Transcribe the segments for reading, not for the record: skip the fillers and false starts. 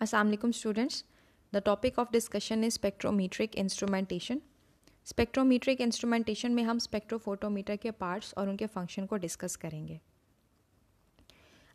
Assalamu alaikum students. The topic of discussion is spectrometric instrumentation. Spectrometric instrumentation में हम spectrophotometer के parts और उनके फंक्शन को डिस्कस करेंगे।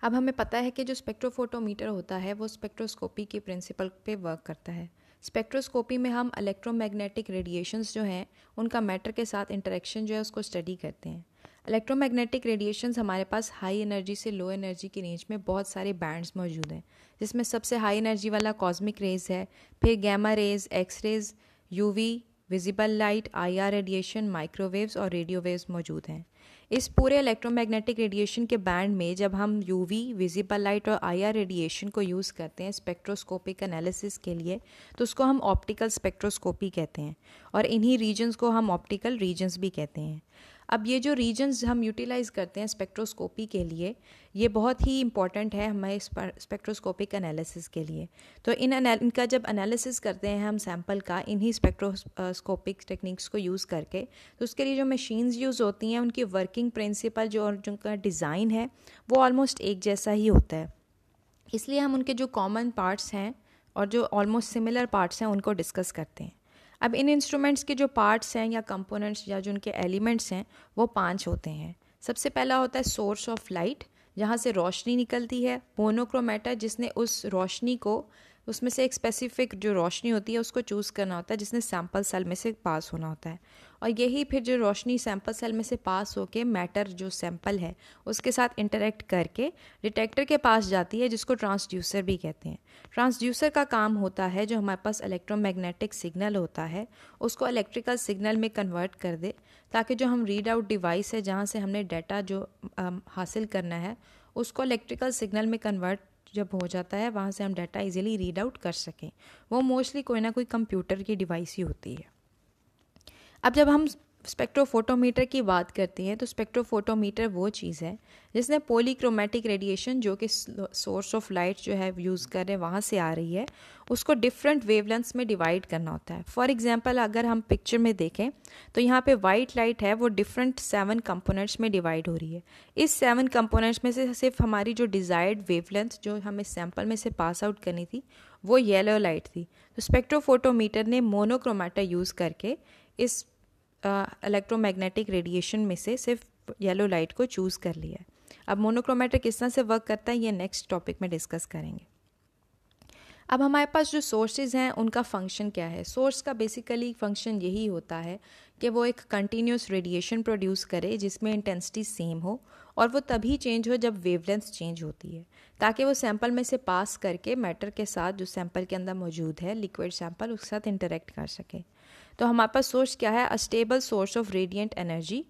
अब हमें पता है कि जो स्पेक्ट्रोफोटोमीटर होता है वो स्पेक्ट्रोस्कोपी के प्रिंसिपल पे वर्क करता है। स्पेक्ट्रोस्कोपी में हम इलेक्ट्रोमैग्नेटिक रेडिएशंस जो हैं उनका मैटर के साथ इंटरेक्शन जो है उसको स्टडी करते हैं। इलेक्ट्रोमैग्नेटिक रेडिएशंस हमारे पास हाई एनर्जी से लो एनर्जी की रेंज में बहुत सारे बैंड्स मौजूद हैं, जिसमें सबसे हाई एनर्जी वाला कॉस्मिक रेज है, फिर gamma rays, X rays, UV, visible light, IR radiation, microwaves और रेडियो वेव्स मौजूद हैं। इस पूरे इलेक्ट्रोमैग्नेटिक रेडिएशन के बैंड में जब हम यूवी, विजिबल लाइट और आईआर रेडिएशन को यूज़ करते हैं स्पेक्ट्रोस्कोपिक एनालिसिस के लिए, तो उसको हम ऑप्टिकल स्पेक्ट्रोस्कोपी कहते हैं और इन्हीं रीजन्स को हम ऑप्टिकल रीजन्स भी कहते हैं। अब ये जो रीजन्स हम यूटिलाइज़ करते हैं स्पेक्ट्रोस्कोपी के लिए, ये बहुत ही इंपॉर्टेंट है हमारे स्पेक्ट्रोस्कोपिक एनालिसिस के लिए। तो इनका जब एनालिसिस करते हैं हम सैम्पल का इन्हीं स्पेक्ट्रोस्कोपिक टेक्निक्स को यूज़ करके, तो उसके लिए जो मशीन्स यूज़ होती हैं उनकी वर्किंग प्रिंसिपल जो और उनका डिज़ाइन है वो ऑलमोस्ट एक जैसा ही होता है। इसलिए हम उनके जो कॉमन पार्ट्स हैं और जो ऑलमोस्ट सिमिलर पार्ट्स हैं उनको डिस्कस करते हैं। अब इन इंस्ट्रूमेंट्स के जो पार्ट्स हैं या कंपोनेंट्स या जो उनके एलिमेंट्स हैं वो 5 होते हैं। सबसे पहला होता है सोर्स ऑफ लाइट, जहाँ से रोशनी निकलती है। मोनोक्रोमेटर, जिसने उस रोशनी को उसमें से एक स्पेसिफिक जो रोशनी होती है उसको चूज़ करना होता है, जिसने सैम्पल सेल में से पास होना होता है। और यही फिर जो रोशनी सैम्पल सेल में से पास होके मैटर जो सैम्पल है उसके साथ इंटरेक्ट करके डिटेक्टर के पास जाती है, जिसको ट्रांसड्यूसर भी कहते हैं। ट्रांसड्यूसर का काम होता है जो हमारे पास इलेक्ट्रोमैग्नेटिक सिग्नल होता है उसको इलेक्ट्रिकल सिग्नल में कन्वर्ट कर दे, ताकि जो हम रीड आउट डिवाइस है जहाँ से हमने डाटा जो हासिल करना है उसको इलेक्ट्रिकल सिग्नल में कन्वर्ट जब हो जाता है वहाँ से हम डाटा इजीली रीड आउट कर सकें। वो मोस्टली कोई ना कोई कंप्यूटर की डिवाइस ही होती है। अब जब हम स्पेक्ट्रोफोटोमीटर की बात करते हैं तो स्पेक्ट्रोफोटोमीटर वो चीज़ है जिसने पॉलीक्रोमेटिक रेडिएशन जो कि सोर्स ऑफ लाइट जो है यूज़ कर रहे हैं वहाँ से आ रही है, उसको डिफरेंट वेवलेंथ्स में डिवाइड करना होता है। फॉर एग्जांपल अगर हम पिक्चर में देखें तो यहाँ पे वाइट लाइट है वो डिफरेंट 7 कंपोनेंट्स में डिवाइड हो रही है। इस 7 कंपोनेंट्स में से सिर्फ हमारी जो डिज़ायर्ड वेवलेंथ जो हमें सैम्पल में से पास आउट करनी थी वो येलो लाइट थी। तो स्पेक्ट्रोफोटोमीटर ने मोनोक्रोमेटर यूज़ करके इस इलेक्ट्रोमैग्नेटिक रेडिएशन में से सिर्फ येलो लाइट को चूज़ कर लिया है। अब मोनोक्रोमेटर किस तरह से वर्क करता है ये नेक्स्ट टॉपिक में डिस्कस करेंगे। अब हमारे पास जो सोर्सेज हैं उनका फंक्शन क्या है। सोर्स का बेसिकली फंक्शन यही होता है कि वो एक कंटिन्यूस रेडिएशन प्रोड्यूस करे जिसमें इंटेंसिटी सेम हो, और वो तभी चेंज हो जब वेवलेंथ चेंज होती है, ताकि वो सैंपल में से पास करके मैटर के साथ जो सैंपल के अंदर मौजूद है लिक्विड सैंपल उसके साथ इंटरेक्ट कर सके। तो हमारे पास सोर्स क्या है, a stable source of radiant energy,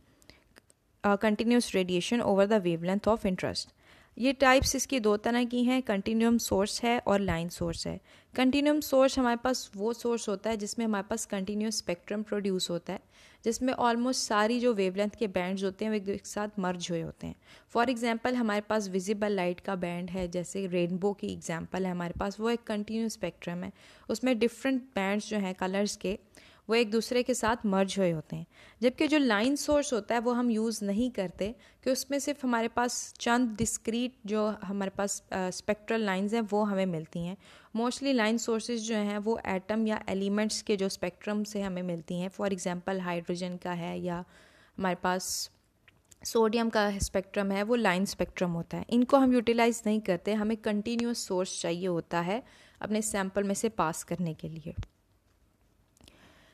continuous radiation over the wavelength of interest. ये टाइप्स इसकी 2 तरह की हैं, कंटिन्यूम सोर्स है और लाइन सोर्स है। कंटिन्यूम सोर्स हमारे पास वो सोर्स होता है जिसमें हमारे पास कंटिन्यूस स्पेक्ट्रम प्रोड्यूस होता है, जिसमें ऑलमोस्ट सारी जो वेवलेंथ के बैंड्स होते हैं वो एक साथ मर्ज हुए होते हैं। फॉर एग्जांपल हमारे पास विजिबल लाइट का बैंड है, जैसे रेनबो की एग्जांपल है हमारे पास, वो एक कंटिन्यूस स्पेक्ट्रम है। उसमें डिफरेंट बैंड्स जो हैं कलर्स के वो एक दूसरे के साथ मर्ज हुए होते हैं। जबकि जो लाइन सोर्स होता है वो हम यूज़ नहीं करते, कि उसमें सिर्फ हमारे पास चंद डिस्क्रीट जो हमारे पास स्पेक्ट्रल लाइंस हैं वो हमें मिलती हैं। मोस्टली लाइन सोर्सेज जो हैं वो एटम या एलिमेंट्स के जो स्पेक्ट्रम से हमें मिलती हैं। फॉर एग्जांपल हाइड्रोजन का है या हमारे पास सोडियम का स्पेक्ट्रम है, वो लाइन स्पेक्ट्रम होता है। इनको हम यूटिलाइज़ नहीं करते, हमें कंटिन्यूस सोर्स चाहिए होता है अपने सैम्पल में से पास करने के लिए।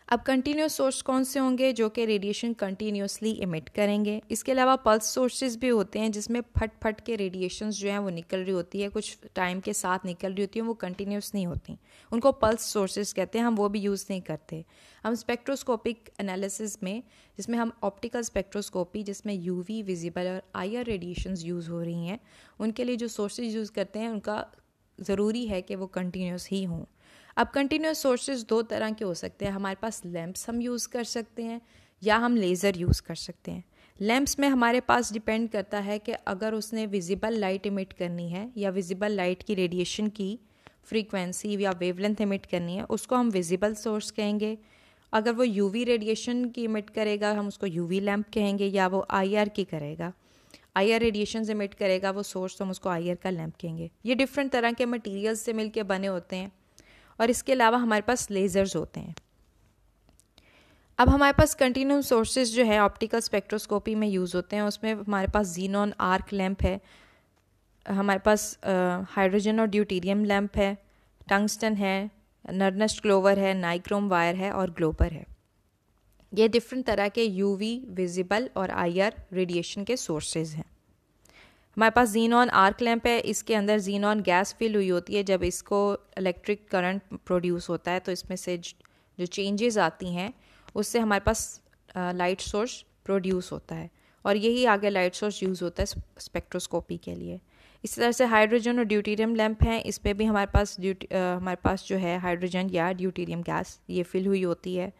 अब कंटिन्यूस सोर्स कौन से होंगे, जो कि रेडिएशन कंटिन्यूसली इमिट करेंगे। इसके अलावा पल्स सोर्सेज भी होते हैं जिसमें फट फट के रेडिएशंस जो हैं वो निकल रही होती है, कुछ टाइम के साथ निकल रही होती हैं, वो कंटिन्यूस नहीं होती, उनको पल्स सोर्सेज कहते हैं, हम वो भी यूज़ नहीं करते। हम स्पेक्ट्रोस्कोपिक एनालिसिस में, जिसमें हम ऑप्टिकल स्पेक्ट्रोस्कोपी जिसमें यूवी, विजिबल और आईआर रेडिएशंस यूज़ हो रही हैं, उनके लिए जो सोर्सेज यूज़ करते हैं उनका ज़रूरी है कि वो कंटिन्यूस ही हों। अब कंटिन्यूस सोर्सेज 2 तरह के हो सकते हैं। हमारे पास लैंप्स हम यूज़ कर सकते हैं या हम लेज़र यूज़ कर सकते हैं। लैंप्स में हमारे पास डिपेंड करता है कि अगर उसने विजिबल लाइट इमिट करनी है या विजिबल लाइट की रेडिएशन की फ्रीक्वेंसी या वेवलेंथ इमिट करनी है, उसको हम विजिबल सोर्स कहेंगे। अगर वो यूवी रेडिएशन की इमिट करेगा हम उसको यूवी लैंप कहेंगे, या वो आईआर की करेगा। IR रेडिएशन एमिट करेगा वो सोर्स, तो हम उसको IR का लैंप कहेंगे। ये डिफरेंट तरह के मटेरियल्स से मिलके बने होते हैं। और इसके अलावा हमारे पास लेज़र्स होते हैं। अब हमारे पास कंटिन्यूम सोर्सेज जो है ऑप्टिकल स्पेक्ट्रोस्कोपी में यूज़ होते हैं। उसमें हमारे पास जीनॉन आर्क लैंप है, हमारे पास हाइड्रोजन और ड्यूटेरियम लैंप है, टंगस्टन है, नर्नस्ट क्लोवर है, नाइक्रोम वायर है और ग्लोबर है। ये डिफरेंट तरह के UV, विजिबल और IR रेडिएशन के सोर्सेज हैं। हमारे पास जीनॉन आर्क लैंप है, इसके अंदर जीनॉन गैस फिल हुई होती है। जब इसको इलेक्ट्रिक करंट प्रोड्यूस होता है तो इसमें से जो चेंजेस आती हैं उससे हमारे पास लाइट सोर्स प्रोड्यूस होता है, और यही आगे लाइट सोर्स यूज़ होता है स्पेक्ट्रोस्कोपी के लिए। इसी तरह से हाइड्रोजन और ड्यूटेरियम लैंप हैं, इस पर भी हमारे पास जो है हाइड्रोजन या ड्यूटेरियम गैस ये फिल हुई होती है।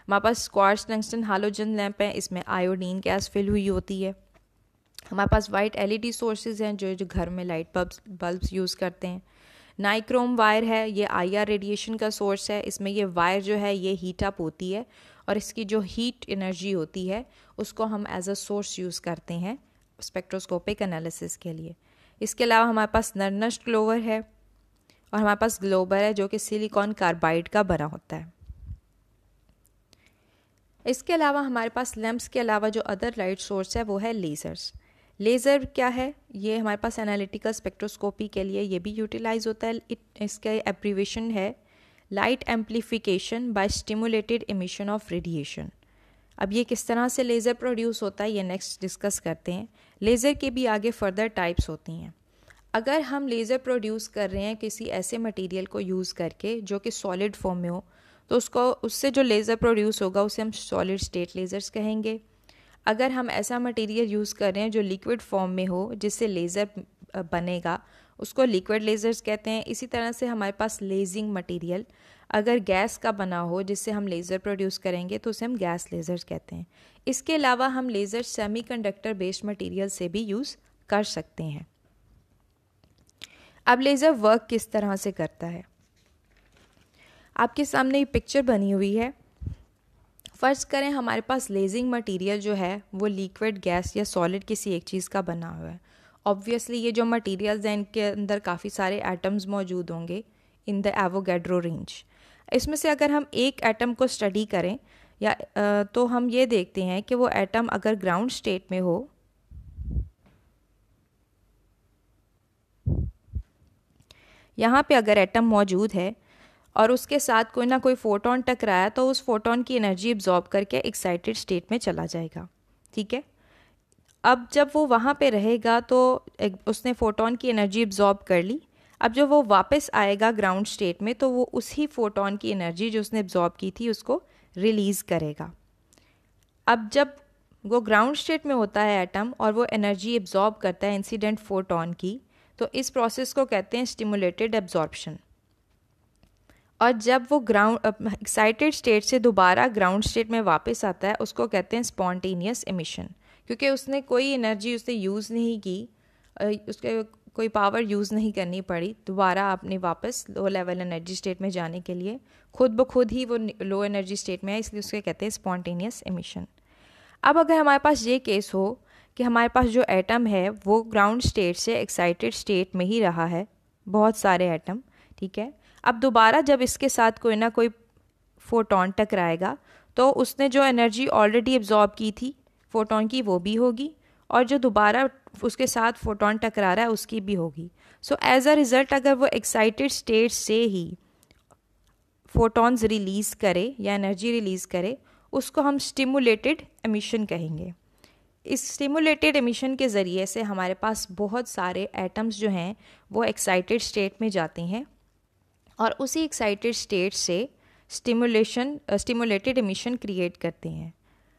हमारे पास क्वार्ट्ज टंगस्टन हालोजन लैंप है, इसमें आयोडीन गैस फिल हुई होती है। हमारे पास वाइट LED सोर्सेज हैं जो घर में लाइट बल्ब्स यूज़ करते हैं। नाइक्रोम वायर है, ये IR रेडिएशन का सोर्स है। इसमें ये वायर जो है ये हीट अप होती है और इसकी जो हीट एनर्जी होती है उसको हम एज अ सोर्स यूज़ करते हैं स्पेक्ट्रोस्कोपिक एनालिसिस के लिए। इसके अलावा हमारे पास नर्नस्ट क्लोवर है और हमारे पास ग्लोबर है जो कि सिलिकॉन कार्बाइड का बना होता है। इसके अलावा हमारे पास लैंप्स के अलावा जो अदर लाइट सोर्स है वो है लेज़र्स। लेज़र क्या है? ये हमारे पास एनालिटिकल स्पेक्ट्रोस्कोपी के लिए ये भी यूटिलाइज होता है। इसका एब्रीवेशन है light amplification by stimulated emission of radiation. अब ये किस तरह से लेज़र प्रोड्यूस होता है ये नेक्स्ट डिस्कस करते हैं। लेज़र के भी आगे फर्दर टाइप्स होती हैं। अगर हम लेज़र प्रोड्यूस कर रहे हैं किसी ऐसे मटेरियल को यूज़ करके जो कि सॉलिड फॉर्म में हो, तो उससे जो लेज़र प्रोड्यूस होगा उसे हम सॉलिड स्टेट लेज़र्स कहेंगे। अगर हम ऐसा मटेरियल यूज़ कर रहे हैं जो लिक्विड फॉर्म में हो जिससे लेज़र बनेगा, उसको लिक्विड लेज़र्स कहते हैं। इसी तरह से हमारे पास लेजिंग मटेरियल अगर गैस का बना हो जिससे हम लेज़र प्रोड्यूस करेंगे तो उसे हम गैस लेज़र्स कहते हैं। इसके अलावा हम लेज़र सेमीकंडक्टर बेस्ड मटेरियल से भी यूज़ कर सकते हैं। अब लेज़र वर्क किस तरह से करता है, आपके सामने ये पिक्चर बनी हुई है। फ़र्ज़ करें हमारे पास लेजिंग मटेरियल जो है वो लिक्विड, गैस या सॉलिड किसी एक चीज़ का बना हुआ है। ऑब्वियसली ये जो मटेरियल्स हैं इनके अंदर काफ़ी सारे एटम्स मौजूद होंगे इन द एवोगैड्रो रेंज। इसमें से अगर हम एक एटम को स्टडी करें तो हम ये देखते हैं कि वो एटम अगर ग्राउंड स्टेट में हो, यहाँ पे अगर एटम मौजूद है और उसके साथ कोई ना कोई फोटोन टकराया तो उस फोटोन की एनर्जी एब्जॉर्ब करके एक्साइटेड स्टेट में चला जाएगा। ठीक है, अब जब वो वहाँ पे रहेगा तो उसने फोटोन की एनर्जी एब्जॉर्ब कर ली। अब जब वो वापस आएगा ग्राउंड स्टेट में तो वो उसी फोटोन की एनर्जी जो उसने एब्जॉर्ब की थी उसको रिलीज़ करेगा। अब जब वो ग्राउंड स्टेट में होता है एटम और वो एनर्जी एब्जॉर्ब करता है इंसिडेंट फोटोन की, तो इस प्रोसेस को कहते हैं स्टिमुलेटेड एब्जॉर्प्शन। और जब वो एक्साइटेड स्टेट से दोबारा ग्राउंड स्टेट में वापस आता है उसको कहते हैं स्पॉन्टेनियस एमिशन, क्योंकि उसने कोई एनर्जी उसने यूज़ नहीं की, उसके कोई पावर यूज़ नहीं करनी पड़ी दोबारा आपने वापस लो लेवल एनर्जी स्टेट में जाने के लिए, खुद ब खुद ही वो लो एनर्जी स्टेट में है, इसलिए उसके कहते हैं स्पॉन्टेनियस एमिशन। अब अगर हमारे पास ये केस हो कि हमारे पास जो एटम है वो ग्राउंड स्टेट से एक्साइटेड स्टेट में ही रहा है, बहुत सारे एटम, ठीक है, अब दोबारा जब इसके साथ कोई ना कोई फोटोन टकराएगा तो उसने जो एनर्जी ऑलरेडी एब्जॉर्ब की थी फोटोन की वो भी होगी और जो दोबारा उसके साथ फोटोन टकरा रहा है उसकी भी होगी। सो एज अ रिज़ल्ट अगर वो एक्साइटेड स्टेट से ही फोटॉन्स रिलीज़ करे या एनर्जी रिलीज़ करे उसको हम स्टिमुलेटेड एमिशन कहेंगे। इस स्टिमुलेटेड एमिशन के ज़रिए से हमारे पास बहुत सारे एटम्स जो हैं वो एक्साइटेड स्टेट में जाते हैं और उसी एक्साइटेड स्टेट से स्टिमुलेटेड एमिशन क्रिएट करते हैं।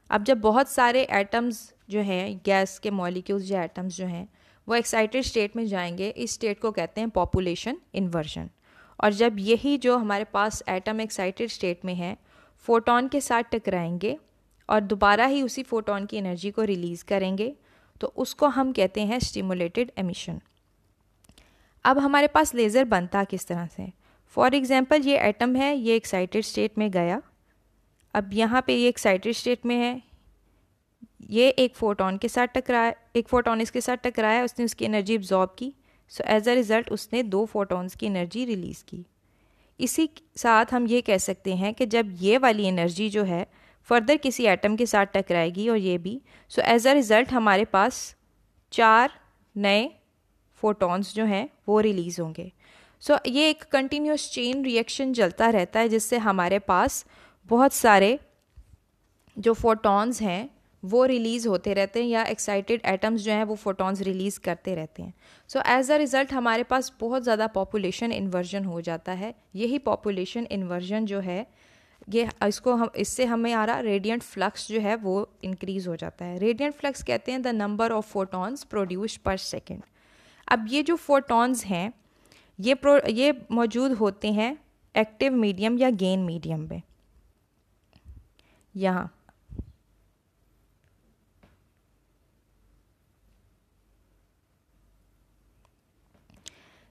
अब जब बहुत सारे एटम्स जो हैं गैस के मॉलिक्यूल्स या एटम्स जो हैं वो एक्साइटेड स्टेट में जाएंगे, इस स्टेट को कहते हैं पॉपुलेशन इन्वर्जन। और जब यही जो हमारे पास एटम एक्साइटेड स्टेट में है फोटोन के साथ टकराएंगे और दोबारा ही उसी फोटोन की एनर्जी को रिलीज़ करेंगे तो उसको हम कहते हैं स्टिमुलेटेड एमिशन। अब हमारे पास लेज़र बनता किस तरह से? फॉर एग्जांपल ये एटम है, ये एक्साइटेड स्टेट में गया, अब यहाँ पे ये एक्साइटेड स्टेट में है, ये एक फोटोन इसके साथ टकराया, उसने उसकी एनर्जी एब्जॉर्ब की, सो एज अ रिज़ल्ट उसने 2 फोटॉन्स की एनर्जी रिलीज़ की। इसी साथ हम ये कह सकते हैं कि जब ये वाली एनर्जी जो है फर्दर किसी एटम के साथ टकराएगी और ये भी, सो एज अ रिज़ल्ट हमारे पास 4 नए फोटॉन्स जो हैं वो रिलीज़ होंगे। सो ये एक कंटिन्यूस चेन रिएक्शन चलता रहता है, जिससे हमारे पास बहुत सारे जो फोटॉन्स हैं वो रिलीज़ होते रहते हैं, या एक्साइटेड एटम्स जो हैं वो फोटॉन्स रिलीज़ करते रहते हैं। सो एज अ रिज़ल्ट हमारे पास बहुत ज़्यादा पॉपुलेशन इन्वर्जन हो जाता है। यही पॉपुलेशन इन्वर्जन जो है इससे हमें आ रहा रेडिएंट फ्लक्स जो है वो इंक्रीज़ हो जाता है। रेडिएंट फ्लक्स कहते हैं the number of photons produced पर सेकेंड। अब ये जो फोटॉन्स हैं ये मौजूद होते हैं एक्टिव मीडियम या गेन मीडियम में।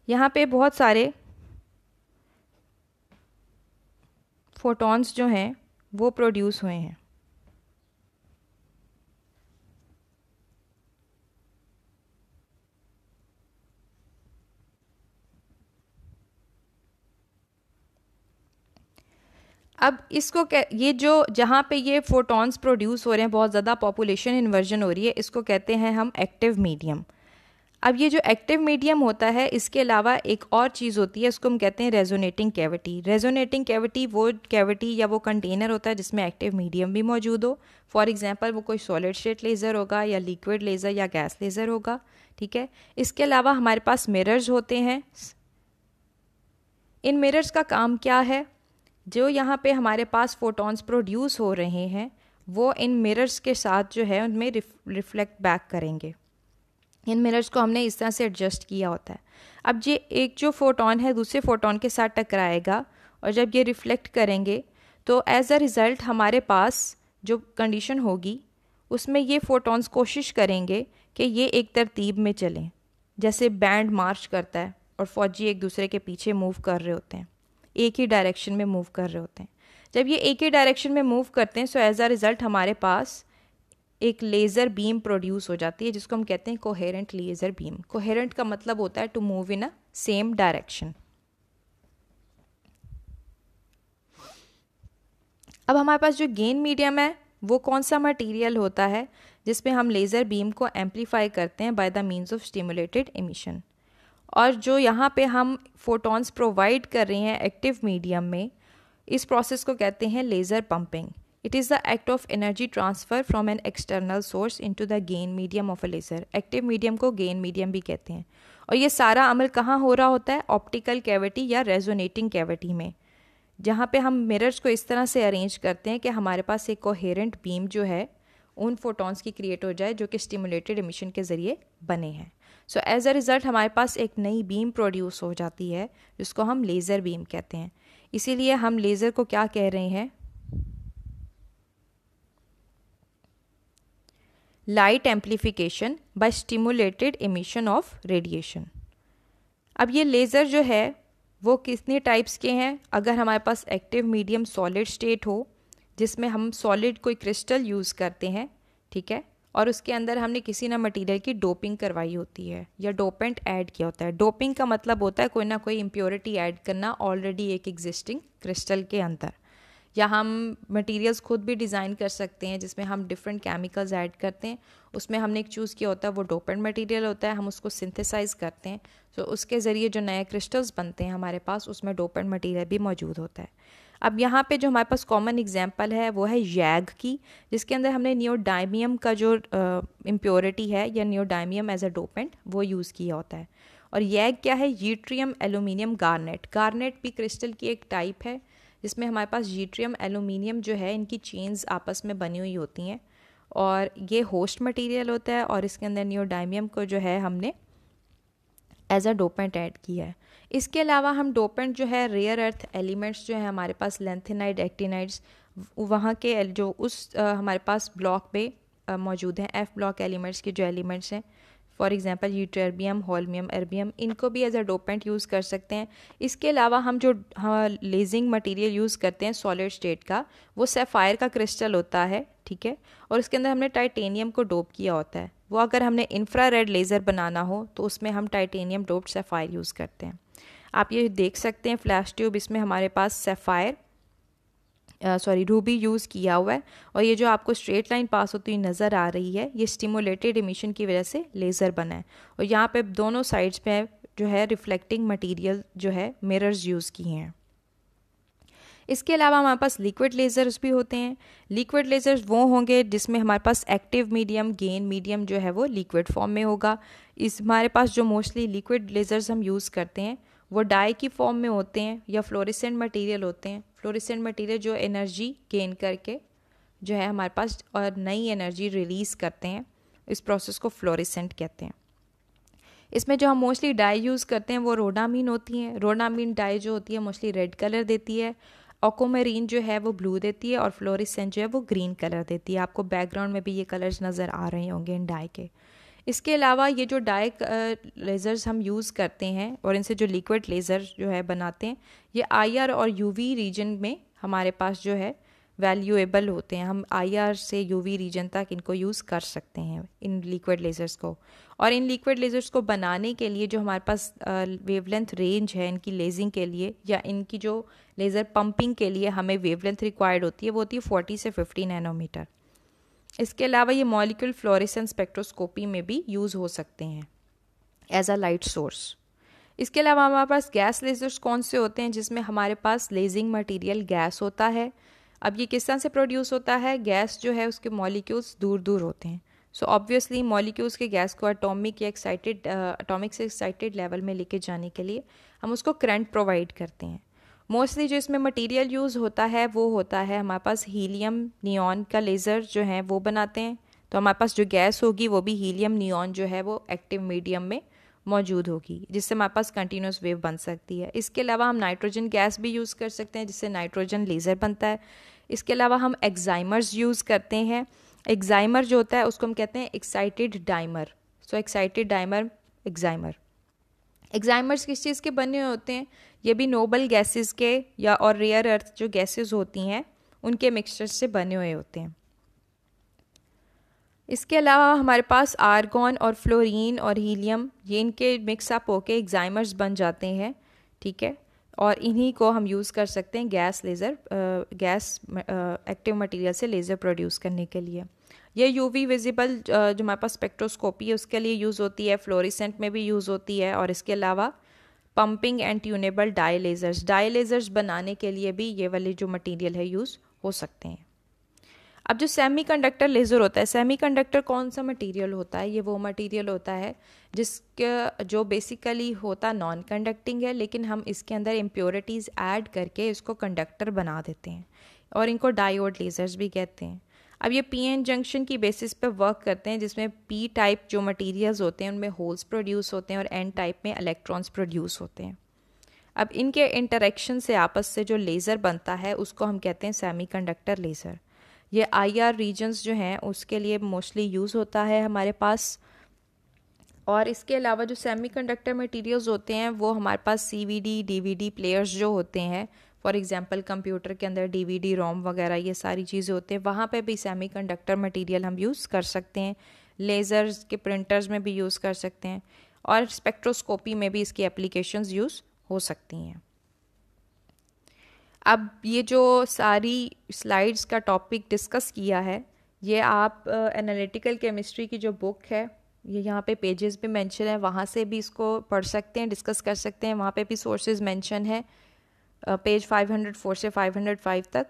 यहाँ पे बहुत सारे फोटॉन्स जो हैं वो प्रोड्यूस हुए हैं। अब ये जो जहाँ पे ये फोटॉन्स प्रोड्यूस हो रहे हैं, बहुत ज़्यादा पॉपुलेशन इन्वर्जन हो रही है, इसको कहते हैं हम एक्टिव मीडियम। अब ये जो एक्टिव मीडियम होता है, इसके अलावा एक और चीज़ होती है, उसको हम कहते हैं रेजोनेटिंग कैविटी। रेजोनेटिंग कैविटी वो कैविटी या वो कंटेनर होता है जिसमें एक्टिव मीडियम भी मौजूद हो। फॉर एग्जांपल वो कोई सॉलिड स्टेट लेज़र होगा या लिक्विड लेज़र या गैस लेज़र होगा, ठीक है। इसके अलावा हमारे पास मिरर्स होते हैं। इन मिरर्स का काम क्या है? जो यहाँ पे हमारे पास फोटॉन्स प्रोड्यूस हो रहे हैं वो इन मिरर्स के साथ जो है उनमें रिफ्लेक्ट बैक करेंगे। इन मिरर्स को हमने इस तरह से एडजस्ट किया होता है। अब ये एक जो फोटॉन है दूसरे फोटॉन के साथ टकराएगा और जब ये रिफ्लेक्ट करेंगे तो एज अ रिज़ल्ट हमारे पास जो कंडीशन होगी उसमें ये फोटॉन्स कोशिश करेंगे कि ये एक तरतीब में चलें, जैसे बैंड मार्च करता है और फौजी एक दूसरे के पीछे मूव कर रहे होते हैं, एक ही डायरेक्शन में मूव कर रहे होते हैं। जब ये एक ही डायरेक्शन में मूव करते हैं सो एज अ रिज़ल्ट हमारे पास एक लेज़र बीम प्रोड्यूस हो जाती है जिसको हम कहते हैं कोहेरेंट लेज़र बीम। कोहेरेंट का मतलब होता है to move in a same direction. अब हमारे पास जो गेन मीडियम है वो कौन सा मटेरियल होता है जिसमें हम लेज़र बीम को एम्पलीफाई करते हैं by the means of stimulated emission. और जो यहाँ पे हम फोटॉन्स प्रोवाइड कर रहे हैं एक्टिव मीडियम में, इस प्रोसेस को कहते हैं laser pumping. It is the act of energy transfer from an external source into the gain medium of a laser. Active medium को गेन मीडियम भी कहते हैं। और ये सारा अमल कहाँ हो रहा होता है? ऑप्टिकल कैविटी या रेजोनेटिंग कैविटी में, जहाँ पे हम मिरर्स को इस तरह से अरेंज करते हैं कि हमारे पास एक कोहेरेंट बीम जो है उन फोटॉन्स की क्रिएट हो जाए जो कि स्टिमुलेटेड एमिशन के ज़रिए बने हैं। सो एज अ रिज़ल्ट हमारे पास एक नई बीम प्रोड्यूस हो जाती है जिसको हम लेज़र बीम कहते हैं। इसीलिए हम लेज़र को क्या कह रहे हैं? Light amplification by stimulated emission of radiation. अब ये लेज़र जो है वो कितने टाइप्स के हैं? अगर हमारे पास एक्टिव मीडियम सॉलिड स्टेट हो जिसमें हम सॉलिड कोई क्रिस्टल यूज़ करते हैं, ठीक है, और उसके अंदर हमने किसी ना मटेरियल की डोपिंग करवाई होती है या डोपेंट ऐड किया होता है। डोपिंग का मतलब होता है कोई ना कोई इम्प्योरिटी ऐड करना ऑलरेडी एक एग्जिस्टिंग क्रिस्टल के अंदर। या हम मटेरियल्स खुद भी डिज़ाइन कर सकते हैं जिसमें हम डिफरेंट केमिकल्स ऐड करते हैं। उसमें हमने एक चूज़ किया होता है वो डोपेंट मटेरियल होता है, हम उसको सिंथेसाइज करते हैं, तो उसके ज़रिए जो नए क्रिस्टल्स बनते हैं हमारे पास उसमें डोपेंट मटेरियल भी मौजूद होता है। अब यहाँ पे जो हमारे पास कॉमन एग्जांपल है वो है यैग की, जिसके अंदर हमने नियोडाइमियम का जो इम्प्योरिटी है या नियोडाइमियम एज अ डोपेंट वो यूज़ किया होता है। और यैग क्या है? Yttrium aluminium garnet. गार्नेट भी क्रिस्टल की एक टाइप है जिसमें हमारे पास यट्रियम एल्यूमिनियम जो है इनकी चेन्स आपस में बनी हुई होती हैं और ये होस्ट मटेरियल होता है और इसके अंदर नियोडाइमियम को जो है हमने एज अ डोपेंट ऐड किया है। इसके अलावा हम डोपेंट जो है रेयर अर्थ एलिमेंट्स जो है हमारे पास लेंथेनाइड, एक्टिनाइड्स, वहाँ के जो उस हमारे पास ब्लॉक पे मौजूद हैं एफ ब्लॉक एलिमेंट्स के जो एलिमेंट्स हैं फॉर एग्जांपल यूटर्बियम, होल्मियम, एर्बियम, इनको भी एज अ डोपेंट यूज़ कर सकते हैं। इसके अलावा हम जो लेजिंग मटेरियल यूज़ करते हैं सॉलिड स्टेट का, वो सैफायर का क्रिस्टल होता है, ठीक है, और उसके अंदर हमने टाइटेनियम को डोप किया होता है। वो अगर हमने इंफ्रारेड लेज़र बनाना हो तो उसमें हम टाइटेनियम डोप्ड सैफायर यूज़ करते हैं। आप ये देख सकते हैं फ्लैश ट्यूब, इसमें हमारे पास सैफायर रूबी यूज़ किया हुआ है, और ये जो आपको स्ट्रेट लाइन पास होती हुई नज़र आ रही है, ये स्टिमुलेटेड इमिशन की वजह से लेज़र बना है। और यहाँ पे दोनों साइड्स पे जो है रिफ्लेक्टिंग मटेरियल जो है मिरर्स यूज़ किए हैं। इसके अलावा हमारे पास लिक्विड लेज़र्स भी होते हैं। लिक्विड लेज़र्स वो होंगे जिसमें हमारे पास एक्टिव मीडियम, गेन मीडियम जो है वो लिक्विड फॉर्म में होगा। इस हमारे पास जो मोस्टली लिक्विड लेज़र्स हम यूज़ करते हैं वो डाई की फॉर्म में होते हैं या फ्लोरेसेंट मटेरियल होते हैं। फ्लोरेसेंट मटेरियल जो एनर्जी गेन करके जो है हमारे पास और नई एनर्जी रिलीज़ करते हैं, इस प्रोसेस को फ्लोरेसेंट कहते हैं। इसमें जो हम मोस्टली डाई यूज़ करते हैं वो रोडामीन होती हैं। रोडामीन डाई जो होती है मोस्टली रेड कलर देती है, ऑकोमेरीन जो है वो ब्लू देती है, और फ्लोरेसेंट जो है वो ग्रीन कलर देती है। आपको बैकग्राउंड में भी ये कलर्स नज़र आ रहे होंगे इन डाई के। इसके अलावा ये जो डाई लेज़र्स हम यूज़ करते हैं और इनसे जो लिक्विड लेज़र जो है बनाते हैं, ये IR और UV रीजन में हमारे पास जो है वैल्यूएबल होते हैं। हम IR से UV रीजन तक इनको यूज़ कर सकते हैं, इन लिक्विड लेज़र्स को। और इन लिक्विड लेज़र्स को बनाने के लिए जो हमारे पास वेवलेंथ रेंज है इनकी लेजिंग के लिए, या इनकी जो लेज़र पंपिंग के लिए हमें वेवलेंथ रिक्वायर्ड होती है, वो होती है 40 से 50 नैनोमीटर। इसके अलावा ये मॉलिक्यूल फ्लोरेसेंस स्पेक्ट्रोस्कोपी में भी यूज़ हो सकते हैं एज अ लाइट सोर्स। इसके अलावा हमारे पास गैस लेज़र्स कौन से होते हैं, जिसमें हमारे पास लेजिंग मटेरियल गैस होता है। अब ये किस तरह से प्रोड्यूस होता है, गैस जो है उसके मॉलिक्यूल्स दूर दूर होते हैं। सो ऑब्वियसली मॉलिक्यूल्स के गैस को एटॉमिक से एक्साइटेड लेवल में लेके जाने के लिए हम उसको करंट प्रोवाइड करते हैं। मोस्टली जो इसमें मटेरियल यूज़ होता है वो होता है हमारे पास हीलियम नियॉन का लेज़र जो है वो बनाते हैं। तो हमारे पास जो गैस होगी वो भी हीलियम नियॉन जो है वो एक्टिव मीडियम में मौजूद होगी, जिससे हमारे पास कंटिन्यूस वेव बन सकती है। इसके अलावा हम नाइट्रोजन गैस भी यूज़ कर सकते हैं, जिससे नाइट्रोजन लेज़र बनता है। इसके अलावा हम एक्साइमर्स यूज़ करते हैं। एक्साइमर जो होता है उसको हम कहते हैं excited dimer. So excited dimer excimer. Excimers किस चीज़ के बने हुए होते हैं, ये भी नोबल गैसेस के या और रेयर अर्थ जो गैसेस होती हैं उनके मिक्सचर से बने हुए होते हैं। इसके अलावा हमारे पास आर्गॉन और फ्लोरीन और हीलियम, ये इनके मिक्सअप होके एक्साइमर्स बन जाते हैं, ठीक है, और इन्हीं को हम यूज़ कर सकते हैं गैस एक्टिव मटेरियल से लेज़र प्रोड्यूस करने के लिए। ये UV विजिबल जो हमारे पास स्पेक्ट्रोस्कोपी है उसके लिए यूज़ होती है, फ्लोरेसेंट में भी यूज़ होती है, और इसके अलावा pumping and tunable dye lasers बनाने के लिए भी ये वाले जो मटेरियल है यूज़ हो सकते हैं। अब जो सेमीकंडक्टर लेज़र होता है, सेमीकंडक्टर कौन सा मटेरियल होता है, ये वो मटेरियल होता है जिसका जो बेसिकली होता नॉन कंडक्टिंग है, लेकिन हम इसके अंदर इम्प्योरिटीज़ ऐड करके इसको कंडक्टर बना देते हैं, और इनको डायोड लेज़र्स भी कहते हैं। अब ये PN जंक्शन की बेसिस पे वर्क करते हैं, जिसमें P टाइप जो मटेरियल्स होते हैं उनमें होल्स प्रोड्यूस होते हैं और N टाइप में इलेक्ट्रॉन्स प्रोड्यूस होते हैं। अब इनके इंटरेक्शन से आपस से जो लेज़र बनता है उसको हम कहते हैं सेमीकंडक्टर लेज़र। ये IR रीजन्स जो हैं उसके लिए मोस्टली यूज़ होता है हमारे पास। और इसके अलावा जो सेमीकंडक्टर मटेरियल्स होते हैं वो हमारे पास CVD DVD प्लेयर्स जो होते हैं, फॉर एग्जांपल कंप्यूटर के अंदर DVD ROM वगैरह ये सारी चीज़ें होते हैं, वहाँ पे भी सेमीकंडक्टर मटेरियल हम यूज़ कर सकते हैं। लेज़र्स के प्रिंटर्स में भी यूज़ कर सकते हैं, और स्पेक्ट्रोस्कोपी में भी इसकी एप्लीकेशंस यूज़ हो सकती हैं। अब ये जो सारी स्लाइड्स का टॉपिक डिस्कस किया है, ये आप एनालिटिकल केमिस्ट्री की जो बुक है, ये यहाँ पे पेजेस पे मेंशन है, वहाँ से भी इसको पढ़ सकते हैं, डिस्कस कर सकते हैं। वहाँ पे भी सोर्सेज मेंशन है पेज 504 से 505 तक,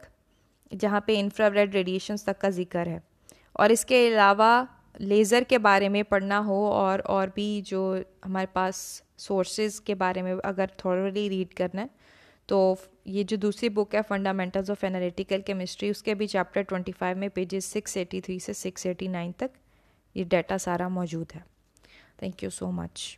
जहाँ पे इंफ्रारेड रेडिएशंस तक का जिक्र है। और इसके अलावा लेज़र के बारे में पढ़ना हो और भी जो हमारे पास सोर्सेज के बारे में अगर थॉरली रीड करना है, तो ये जो दूसरी बुक है फंडामेंटल्स ऑफ एनालिटिकल केमिस्ट्री, उसके भी चैप्टर 25 में पेजेस 683 से 689 तक ये डाटा सारा मौजूद है। Thank you so much.